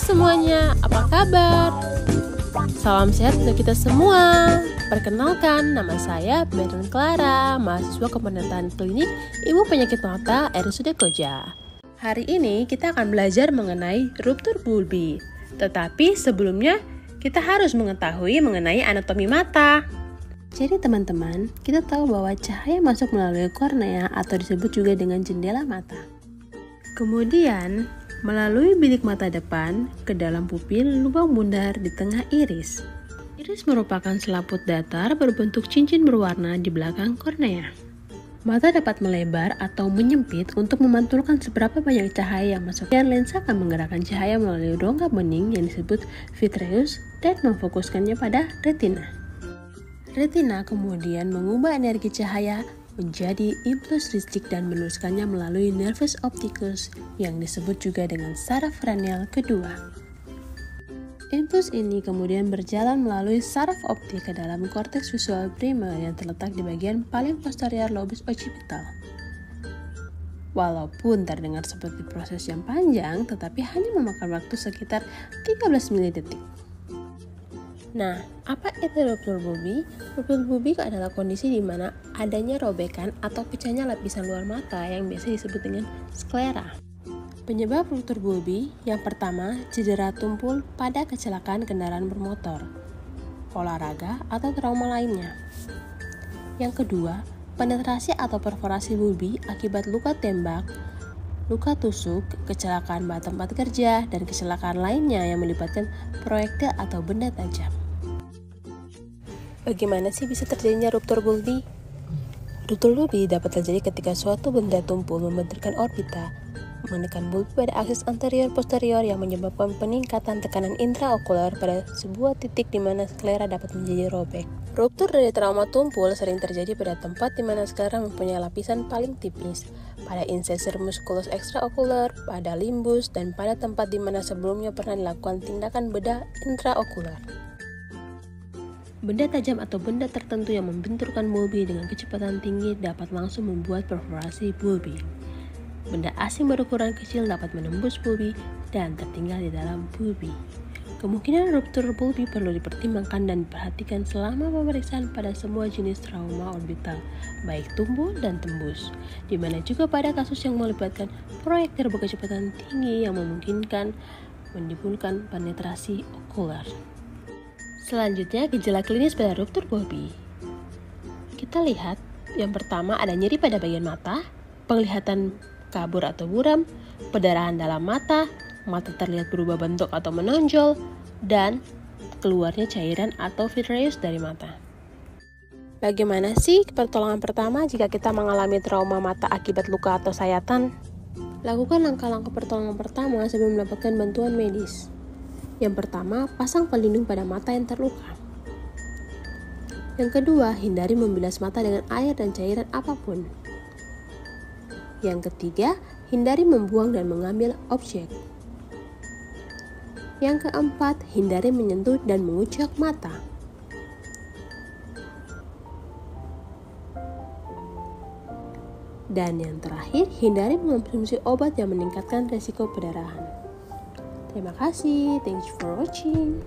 semuanya, apa kabar? Salam sehat untuk kita semua. Perkenalkan, nama saya Beren Clara, mahasiswa Komponen Klinik Ilmu Penyakit Mata RSUD Koja. Hari ini kita akan belajar mengenai ruptur bulbi. Tetapi sebelumnya, kita harus mengetahui mengenai anatomi mata. Jadi teman-teman, kita tahu bahwa cahaya masuk melalui kornea atau disebut juga dengan jendela mata. Kemudian, melalui bilik mata depan ke dalam pupil lubang bundar di tengah iris. Iris merupakan selaput datar berbentuk cincin berwarna di belakang kornea. Mata dapat melebar atau menyempit untuk memantulkan seberapa banyak cahaya yang masuk, dan lensa akan menggerakkan cahaya melalui rongga bening yang disebut vitreus dan memfokuskannya pada retina. Retina kemudian mengubah energi cahaya menjadi impuls listrik dan meneruskannya melalui nervus opticus yang disebut juga dengan saraf kranial kedua. Impuls ini kemudian berjalan melalui saraf optik ke dalam korteks visual primer yang terletak di bagian paling posterior lobus occipital. Walaupun terdengar seperti proses yang panjang, tetapi hanya memakan waktu sekitar 13 milidetik. Nah, apa itu ruptur bulbi? Ruptur bulbi adalah kondisi di mana adanya robekan atau pecahnya lapisan luar mata yang biasa disebut dengan sklera. Penyebab ruptur bulbi yang pertama, cedera tumpul pada kecelakaan kendaraan bermotor, olahraga, atau trauma lainnya. Yang kedua, penetrasi atau perforasi bulbi akibat luka tembak, luka tusuk, kecelakaan tempat kerja, dan kecelakaan lainnya yang melibatkan proyektil atau benda tajam. Bagaimana sih bisa terjadinya ruptur bulbi? Ruptur bulbi dapat terjadi ketika suatu benda tumpul membenturkan orbita, menekan bulbi pada aksis anterior-posterior yang menyebabkan peningkatan tekanan intraokular pada sebuah titik di mana sklera dapat menjadi robek. Ruptur dari trauma tumpul sering terjadi pada tempat di mana sklera mempunyai lapisan paling tipis, pada incisor musculus extraocular, pada limbus, dan pada tempat di mana sebelumnya pernah dilakukan tindakan bedah intraokular. Benda tajam atau benda tertentu yang membenturkan bulbi dengan kecepatan tinggi dapat langsung membuat perforasi bulbi. Benda asing berukuran kecil dapat menembus bulbi dan tertinggal di dalam bulbi. Kemungkinan ruptur bulbi perlu dipertimbangkan dan diperhatikan selama pemeriksaan pada semua jenis trauma orbital, baik tumpul dan tembus, di mana juga pada kasus yang melibatkan proyektil berkecepatan tinggi yang memungkinkan menimbulkan penetrasi okular. Selanjutnya, gejala klinis pada ruptur bulbi. Kita lihat, yang pertama ada nyeri pada bagian mata, penglihatan kabur atau buram, perdarahan dalam mata, mata terlihat berubah bentuk atau menonjol, dan keluarnya cairan atau vitreus dari mata. Bagaimana sih pertolongan pertama jika kita mengalami trauma mata akibat luka atau sayatan? Lakukan langkah-langkah pertolongan pertama sebelum mendapatkan bantuan medis. Yang pertama, pasang pelindung pada mata yang terluka. Yang kedua, hindari membilas mata dengan air dan cairan apapun. Yang ketiga, hindari membuang dan mengambil objek. Yang keempat, hindari menyentuh dan mengucek mata. Dan yang terakhir, hindari mengonsumsi obat yang meningkatkan resiko perdarahan. Terima kasih, thanks for watching.